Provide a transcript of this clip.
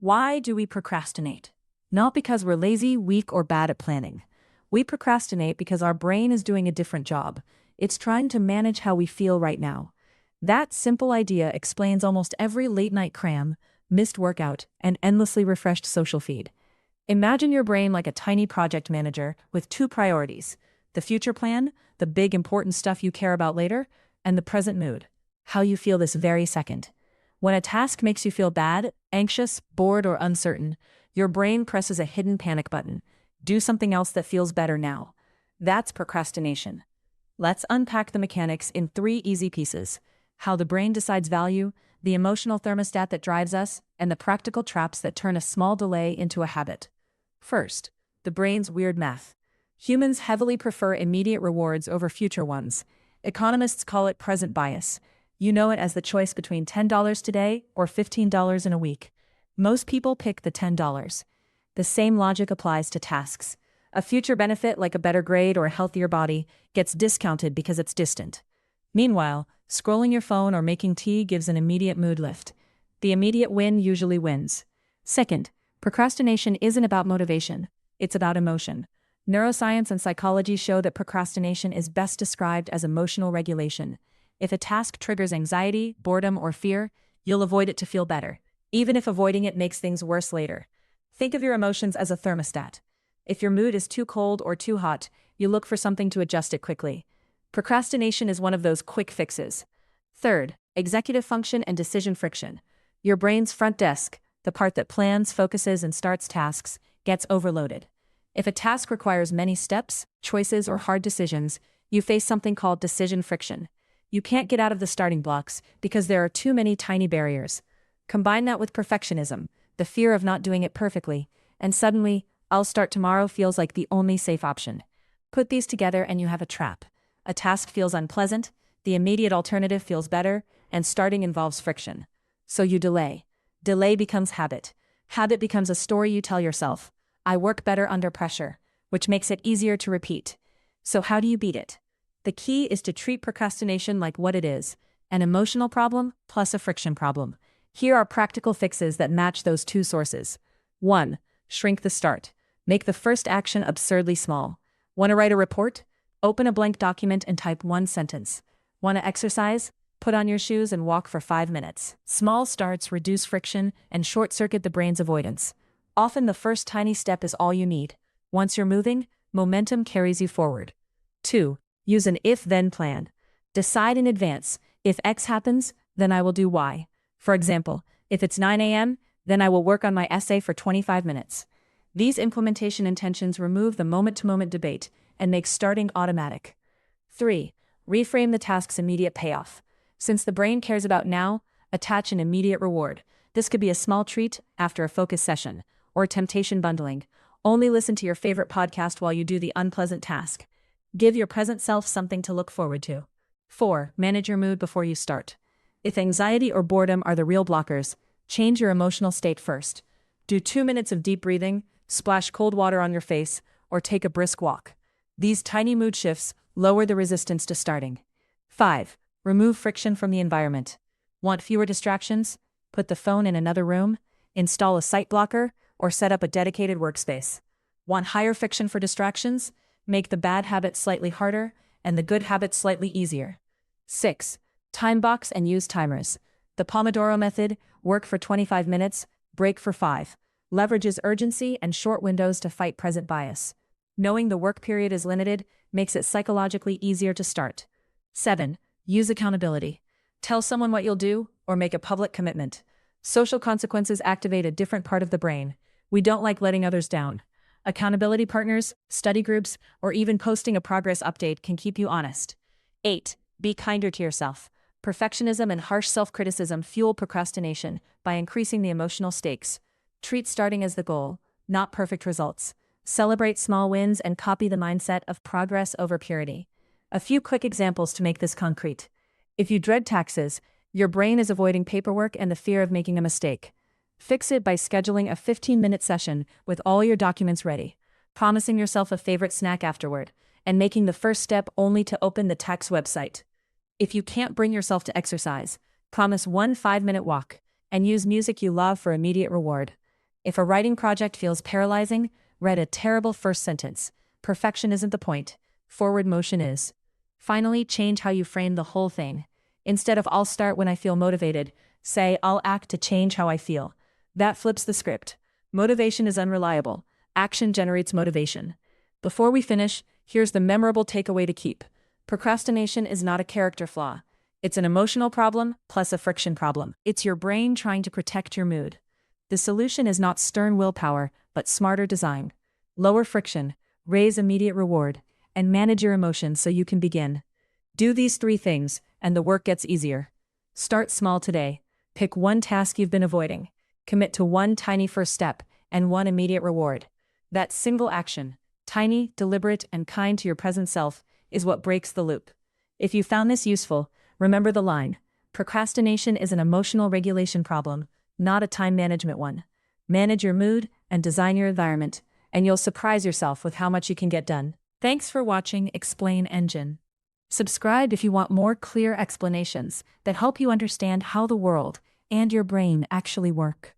Why do we procrastinate? Not because we're lazy, weak, or bad at planning. We procrastinate because our brain is doing a different job. It's trying to manage how we feel right now. That simple idea explains almost every late-night cram, missed workout, and endlessly refreshed social feed. Imagine your brain like a tiny project manager with two priorities: the future plan, the big important stuff you care about later, and the present mood, how you feel this very second. When a task makes you feel bad, anxious, bored, or uncertain, your brain presses a hidden panic button. Do something else that feels better now. That's procrastination. Let's unpack the mechanics in 3 easy pieces: how the brain decides value, the emotional thermostat that drives us, and the practical traps that turn a small delay into a habit. First, the brain's weird math. Humans heavily prefer immediate rewards over future ones. Economists call it present bias. You know it as the choice between $10 today or $15 in a week. Most people pick the $10. The same logic applies to tasks. A future benefit like a better grade or a healthier body gets discounted because it's distant. Meanwhile, scrolling your phone or making tea gives an immediate mood lift. The immediate win usually wins. Second, procrastination isn't about motivation. It's about emotion. Neuroscience and psychology show that procrastination is best described as emotional regulation. If a task triggers anxiety, boredom, or fear, you'll avoid it to feel better, even if avoiding it makes things worse later. Think of your emotions as a thermostat. If your mood is too cold or too hot, you look for something to adjust it quickly. Procrastination is one of those quick fixes. Third, executive function and decision friction. Your brain's front desk, the part that plans, focuses, and starts tasks, gets overloaded. If a task requires many steps, choices, or hard decisions, you face something called decision friction. You can't get out of the starting blocks because there are too many tiny barriers. Combine that with perfectionism, the fear of not doing it perfectly, and suddenly, "I'll start tomorrow" feels like the only safe option. Put these together and you have a trap. A task feels unpleasant, the immediate alternative feels better, and starting involves friction. So you delay. Delay becomes habit. Habit becomes a story you tell yourself. "I work better under pressure," which makes it easier to repeat. So how do you beat it? The key is to treat procrastination like what it is: an emotional problem plus a friction problem. Here are practical fixes that match those two sources. 1. Shrink the start. Make the first action absurdly small. Want to write a report? Open a blank document and type 1 sentence. Want to exercise? Put on your shoes and walk for 5 minutes. Small starts reduce friction and short-circuit the brain's avoidance. Often the first tiny step is all you need. Once you're moving, momentum carries you forward. 2. Use an if-then plan. Decide in advance: if X happens, then I will do Y. For example, if it's 9 a.m., then I will work on my essay for 25 minutes. These implementation intentions remove the moment-to-moment debate and make starting automatic. 3. Reframe the task's immediate payoff. Since the brain cares about now, attach an immediate reward. This could be a small treat after a focus session, or temptation bundling. Only listen to your favorite podcast while you do the unpleasant task. Give your present self something to look forward to. 4. Manage your mood before you start. If anxiety or boredom are the real blockers, change your emotional state first. Do 2 minutes of deep breathing, splash cold water on your face, or take a brisk walk. These tiny mood shifts lower the resistance to starting. 5. Remove friction from the environment. Want fewer distractions? Put the phone in another room, install a site blocker, or set up a dedicated workspace. Want higher friction for distractions? Make the bad habit slightly harder and the good habit slightly easier. 6. Time box and use timers. The Pomodoro method: work for 25 minutes, break for 5. Leverages urgency and short windows to fight present bias. Knowing the work period is limited makes it psychologically easier to start. 7. Use accountability. Tell someone what you'll do or make a public commitment. Social consequences activate a different part of the brain. We don't like letting others down. Accountability partners, study groups, or even posting a progress update can keep you honest. 8. Be kinder to yourself. Perfectionism and harsh self-criticism fuel procrastination by increasing the emotional stakes. Treat starting as the goal, not perfect results. Celebrate small wins and copy the mindset of progress over purity. A few quick examples to make this concrete. If you dread taxes, your brain is avoiding paperwork and the fear of making a mistake. Fix it by scheduling a 15-minute session with all your documents ready, promising yourself a favorite snack afterward, and making the first step only to open the tax website. If you can't bring yourself to exercise, promise one 5-minute walk and use music you love for immediate reward. If a writing project feels paralyzing, read a terrible first sentence. Perfection isn't the point. Forward motion is. Finally, change how you frame the whole thing. Instead of "I'll start when I feel motivated," say "I'll act to change how I feel." That flips the script. Motivation is unreliable. Action generates motivation. Before we finish, here's the memorable takeaway to keep. Procrastination is not a character flaw. It's an emotional problem plus a friction problem. It's your brain trying to protect your mood. The solution is not stern willpower, but smarter design. Lower friction, raise immediate reward, and manage your emotions so you can begin. Do these 3 things, and the work gets easier. Start small today. Pick one task you've been avoiding. Commit to one tiny first step, and one immediate reward. That single action, tiny, deliberate, and kind to your present self, is what breaks the loop. If you found this useful, remember the line: procrastination is an emotional regulation problem, not a time management one. Manage your mood and design your environment, and you'll surprise yourself with how much you can get done. Thanks for watching Explain Engine. Subscribe if you want more clear explanations that help you understand how the world and your brain actually work.